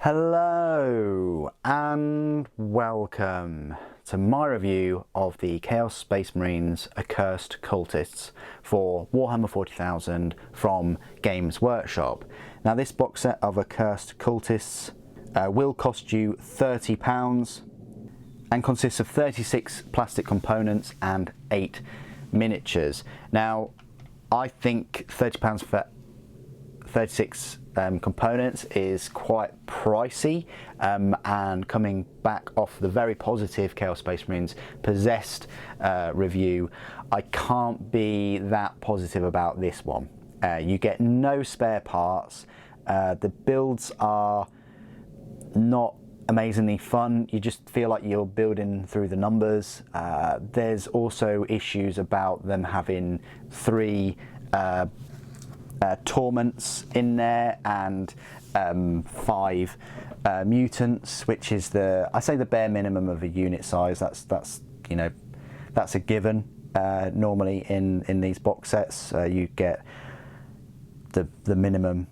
Hello and welcome to my review of the Chaos Space Marines Accursed Cultists for Warhammer 40,000 from Games Workshop. Now this box set of Accursed Cultists will cost you £30 and consists of 36 plastic components and 8 miniatures. Now I think £30 for 36 components is quite pricey, and coming back off the very positive Chaos Space Marines Possessed review, I can't be that positive about this one. You get no spare parts, the builds are not amazingly fun, you just feel like you're building through the numbers. There's also issues about them having 3 torments in there and 5 mutants, which is I say the bare minimum of a unit size. That's you know, that's a given. Normally in these box sets you get the minimum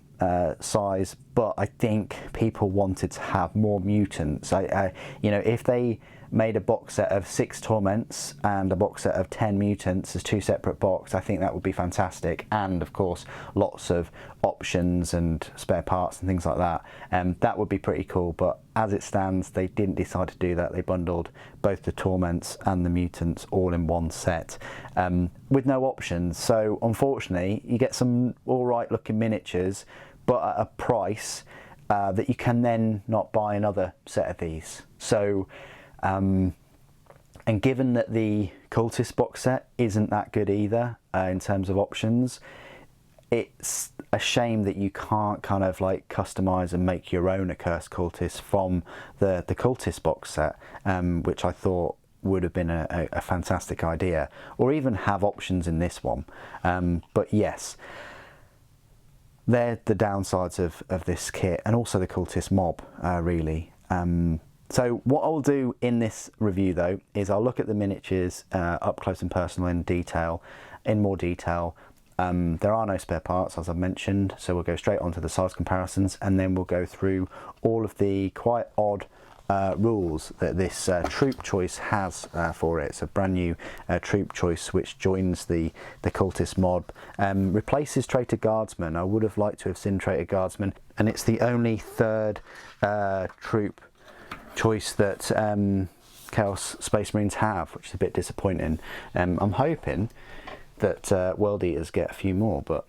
size, but I think people wanted to have more mutants. You know, if they made a box set of 6 torments and a box set of 10 mutants as 2 separate boxes, I think that would be fantastic, and of course lots of options and spare parts and things like that, and that would be pretty cool. But as it stands, they didn't decide to do that. They bundled both the torments and the mutants all in one set, with no options. So unfortunately you get some alright looking miniatures, but at a price that you can then not buy another set of these. So and given that the Cultist box set isn't that good either in terms of options, it's a shame that you can't kind of like customize and make your own Accursed Cultist from the Cultist box set, which I thought would have been a fantastic idea, or even have options in this one. But yes, they're the downsides of this kit, and also the Cultist mob, really. So what I'll do in this review though is I'll look at the miniatures up close and personal in more detail. There are no spare parts, as I've mentioned, so we'll go straight on to the size comparisons, and then we'll go through all of the quite odd rules that this troop choice has for it. It's a brand new troop choice which joins the Cultist mod, replaces Traitor Guardsman. I would have liked to have seen Traitor Guardsman, and it's the only third troop choice that Chaos Space Marines have, which is a bit disappointing. I'm hoping that World Eaters get a few more. But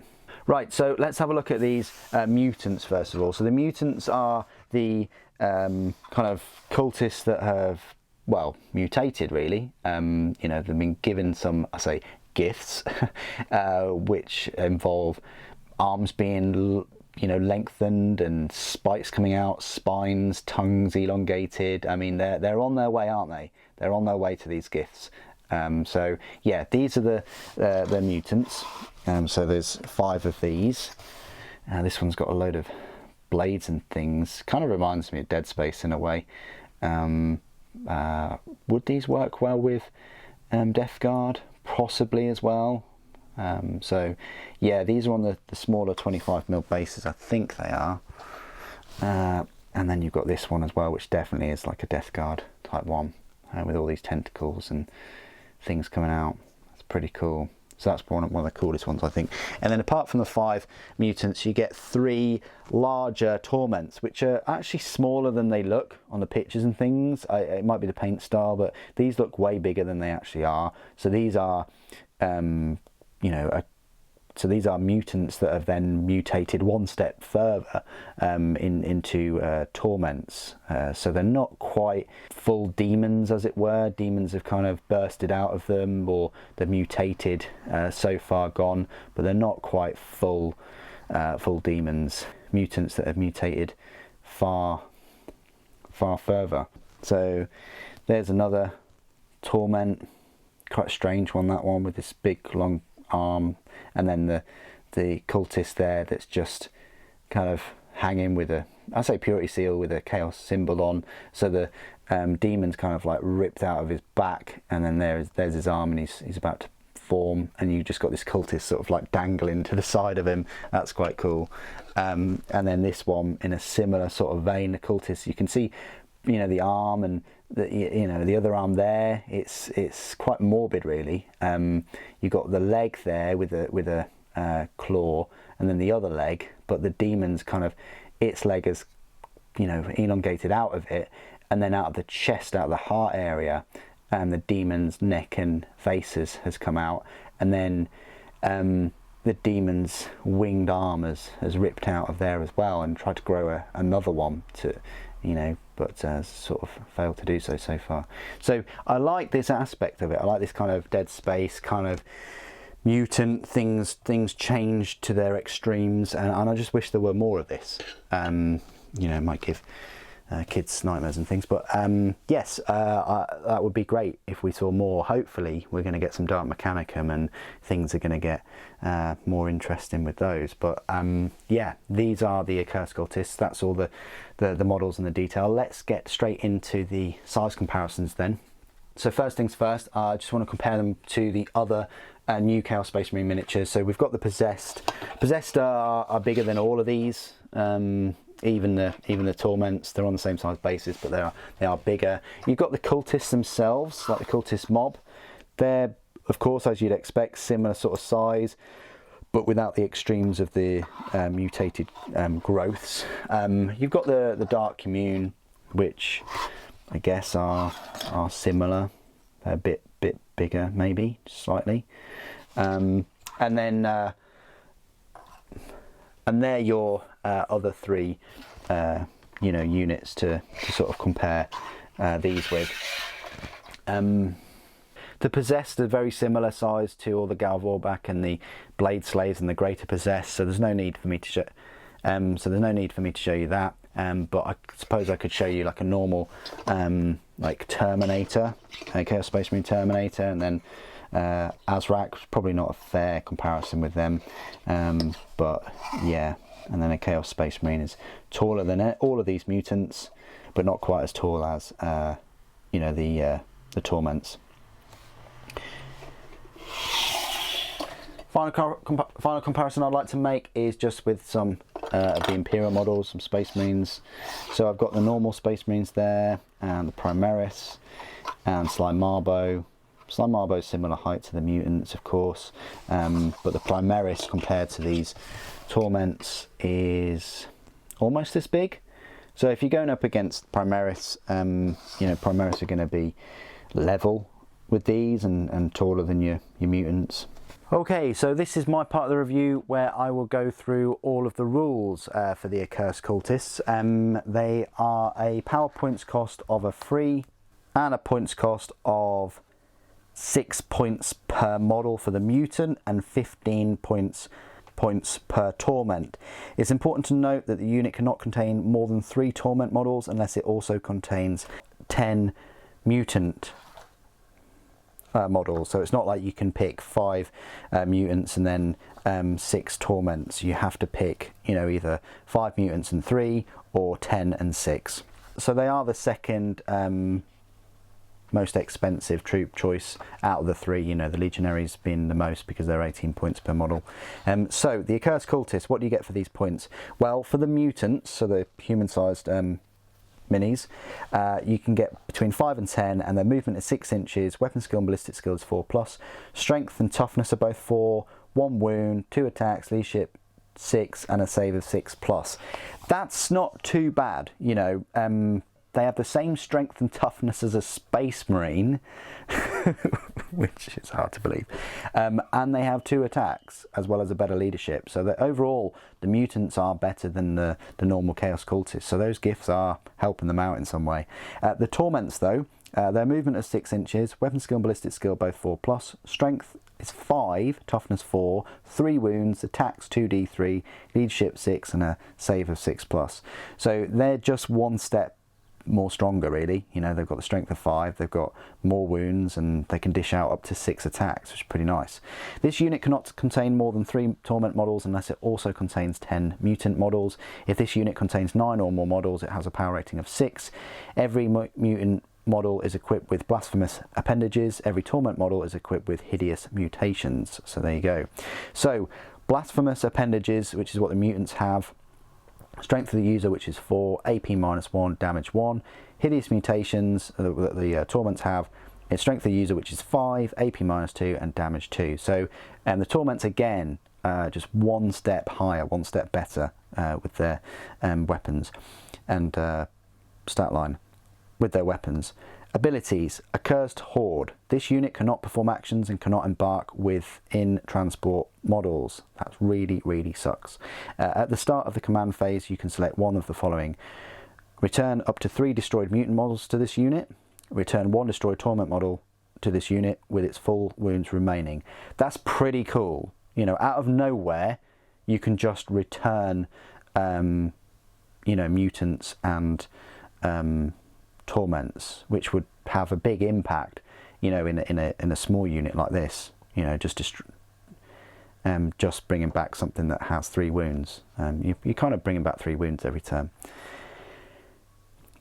right, so let's have a look at these mutants first of all. So the mutants are the kind of cultists that have, well, mutated really. You know, they've been given some, I say, gifts, which involve arms being, you know, lengthened and spikes coming out, spines, tongues elongated. I mean, they're on their way, aren't they? They're on their way to these gifts. So yeah, these are the mutants. So there's 5 of these. This one's got a load of blades and things. Kind of reminds me of Dead Space in a way. Would these work well with Death Guard? Possibly as well. So yeah, these are on the smaller 25mm bases, I think they are. And then you've got this one as well, which definitely is like a Death Guard type one, with all these tentacles and things coming out. That's pretty cool. So that's one of the coolest ones, I think. And then apart from the 5 mutants, you get 3 larger torments, which are actually smaller than they look on the pictures and things. It might be the paint style, but these look way bigger than they actually are. So these are you know, so these are mutants that have then mutated one step further into torments. So they're not quite full demons, as it were. Demons have kind of bursted out of them, or they're mutated, so far gone, but they're not quite full demons. Mutants that have mutated far further. So there's another torment, quite a strange one, that one with this big long arm, and then the cultist there that's just kind of hanging with I say purity seal with a chaos symbol on. So the demon's kind of like ripped out of his back, and then there's his arm, and he's about to form, and you just got this cultist sort of like dangling to the side of him. That's quite cool. And then this one in a similar sort of vein, the cultist, you can see, you know, the arm and the other arm there. It's quite morbid, really. You got the leg there with a claw, and then the other leg, but the demon's kind of, its leg is, you know, elongated out of it, and then out of the chest, out of the heart area, and the demon's neck and face has come out, and then the demon's winged arm has ripped out of there as well, and tried to grow another one to, you know, but sort of failed to do so far. So I like this aspect of it. I like this kind of Dead Space kind of mutant things change to their extremes, and I just wish there were more of this. You know, it might give kids nightmares and things, but yes, that would be great if we saw more. Hopefully we're going to get some Dark Mechanicum, and things are going to get more interesting with those. But yeah, these are the Accursed Cultists. That's all the models and the detail. Let's get straight into the size comparisons then. So first things first, I just want to compare them to the other new Chaos Space Marine miniatures. So we've got the Possessed. Possessed are bigger than all of these. Even the Torments, they're on the same size basis, but they are bigger. You've got the Cultists themselves, like the Cultist mob. They're, of course, as you'd expect, similar sort of size, but without the extremes of the mutated growths. You've got the Dark Commune, which I guess are similar. They're a bit bigger, maybe slightly, and then and they're your other three, you know, units to sort of compare these with. The Possessed are very similar size to all the Galvorbach and the Blade Slaves and the Greater Possessed, so there's no need for me to show you that. But I suppose I could show you like a normal like Terminator, Chaos Space Marine Terminator, and then Azrak, probably not a fair comparison with them, but yeah. And then a Chaos Space Marine is taller than all of these mutants, but not quite as tall as you know, the Torments. Final comparison I'd like to make is just with some of the Imperial models, some Space Marines. So I've got the normal Space Marines there, and the Primaris, and Slime Marbo. Slime Marbo is similar height to the mutants, of course, but the Primaris compared to these Torments is almost this big. So if you're going up against Primaris, you know, Primaris are going to be level with these and taller than your mutants. Okay, so this is my part of the review where I will go through all of the rules for the Accursed Cultists. They are a power points cost of a 3 and a points cost of 6 points per model for the mutant and 15 points per Torment. It's important to note that the unit cannot contain more than 3 Torment models unless it also contains 10 mutant models. So it's not like you can pick 5 mutants and then 6 Torments. You have to pick, you know, either 5 mutants and 3 or 10 and 6. So they are the second most expensive troop choice out of the 3, you know, the Legionaries being the most because they're 18 points per model. So the Accursed Cultists, what do you get for these points? Well, for the mutants, so the human-sized minis, you can get between 5 and 10, and their movement is 6 inches, weapon skill and ballistic skill is 4+, strength and toughness are both 4, 1 wound, 2 attacks, leadership 6, and a save of 6+. That's not too bad, you know. They have the same strength and toughness as a Space Marine, which is hard to believe, and they have 2 attacks as well as a better leadership. So that overall, the mutants are better than the normal Chaos Cultists. So those gifts are helping them out in some way. The Torments, though, their movement is 6 inches, weapon skill and ballistic skill both 4+, strength is 5, toughness 4, 3 wounds, attacks 2d3, leadership 6, and a save of 6+. So they're just one step more stronger, really. You know, they've got the strength of 5, they've got more wounds, and they can dish out up to 6 attacks, which is pretty nice. This unit cannot contain more than 3 Torment models unless it also contains 10 mutant models. If this unit contains 9 or more models, it has a power rating of 6. Every mutant model is equipped with blasphemous appendages. Every Torment model is equipped with hideous mutations. So there you go. So blasphemous appendages, which is what the mutants have. Strength of the user, which is 4, AP -1, damage 1. Hideous mutations that the Torments have. It's strength of the user, which is 5, AP -2, and damage 2. So the Torments again, just one step higher, one step better with their weapons and stat line with their weapons. Abilities: Accursed Horde. This unit cannot perform actions and cannot embark within transport models. That really sucks. At the start of the command phase, you can select one of the following. Return up to 3 destroyed mutant models to this unit. Return 1 destroyed Torment model to this unit with its full wounds remaining. That's pretty cool. You know, out of nowhere, you can just return, you know, mutants and Torments, which would have a big impact, you know, in a small unit like this. You know, just bringing back something that has 3 wounds. You're kind of bringing back 3 wounds every turn.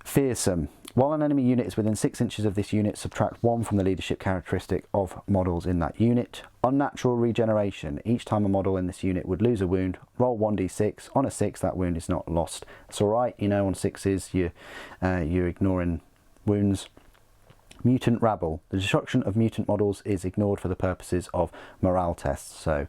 Fearsome. While an enemy unit is within 6 inches of this unit, subtract 1 from the leadership characteristic of models in that unit. Unnatural regeneration. Each time a model in this unit would lose a wound, roll 1d6. On a 6, that wound is not lost. It's alright, you know, on 6s you're ignoring wounds. Mutant Rabble. The destruction of mutant models is ignored for the purposes of morale tests, so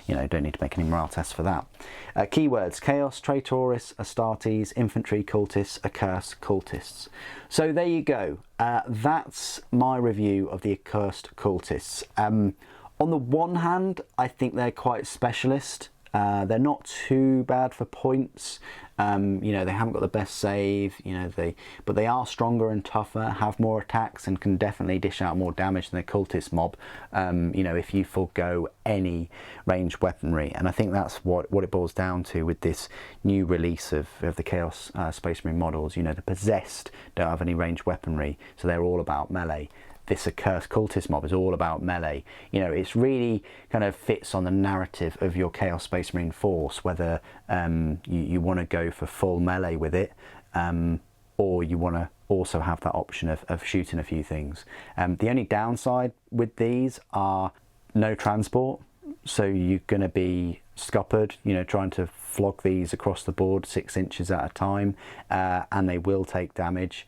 you know, don't need to make any morale tests for that. Keywords: Chaos, Traitoris, Astartes, Infantry, Cultists, Accursed Cultists. So there you go. That's my review of the Accursed Cultists. On the one hand, I think they're quite specialist. They're not too bad for points. You know, they haven't got the best save, you know, but they are stronger and tougher, have more attacks, and can definitely dish out more damage than the cultist mob, you know, if you forego any ranged weaponry. And I think that's what it boils down to with this new release of the Chaos Space Marine models. You know, the Possessed don't have any ranged weaponry, so they're all about melee. This Accursed Cultist mob is all about melee. You know, it's really kind of fits on the narrative of your Chaos Space Marine force, whether you want to go for full melee with it, or you want to also have that option of shooting a few things. The only downside with these are no transport, so you're going to be scuppered, you know, trying to flog these across the board 6 inches at a time, and they will take damage,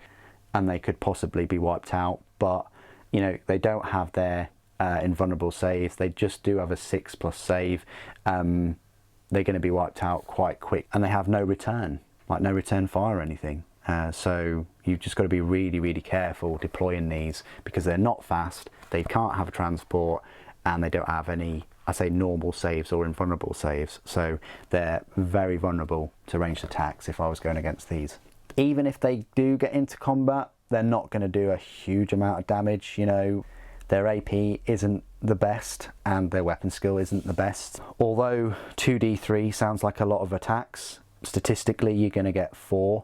and they could possibly be wiped out, but you know, they don't have their invulnerable saves. They just do have a 6+ save. They're going to be wiped out quite quick, and they have no return, like no return fire or anything. So you've just got to be really careful deploying these, because they're not fast, they can't have a transport, and they don't have any, I say, normal saves or invulnerable saves. So they're very vulnerable to ranged attacks if I was going against these. Even if they do get into combat, they're not going to do a huge amount of damage. You know, their AP isn't the best and their weapon skill isn't the best. Although 2d3 sounds like a lot of attacks, statistically you're going to get 4.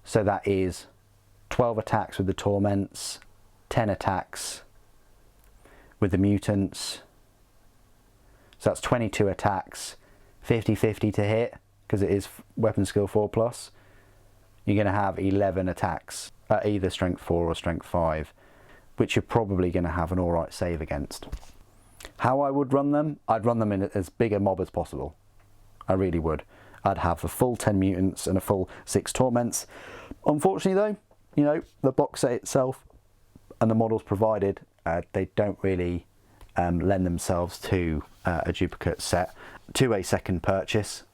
So that is 12 attacks with the Torments, 10 attacks with the Mutants. So that's 22 attacks, 50-50 to hit, because it is weapon skill 4+. You're going to have 11 attacks at either strength 4 or strength 5, which you're probably going to have an alright save against. How I would run them? I'd run them in as big a mob as possible. I really would. I'd have a full 10 mutants and a full 6 torments. Unfortunately though, you know, the box set itself and the models provided, they don't really lend themselves to a duplicate set, to a second purchase,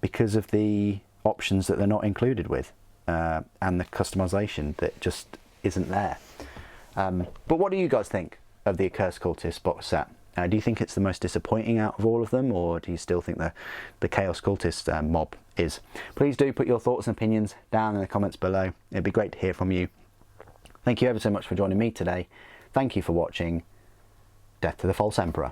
because of the options that they're not included with. And the customization that just isn't there. But what do you guys think of the Accursed Cultist box set? Do you think it's the most disappointing out of all of them, or do you still think the Chaos Cultist mob is? Please do put your thoughts and opinions down in the comments below. It'd be great to hear from you. Thank you ever so much for joining me today. Thank you for watching Death to the False Emperor.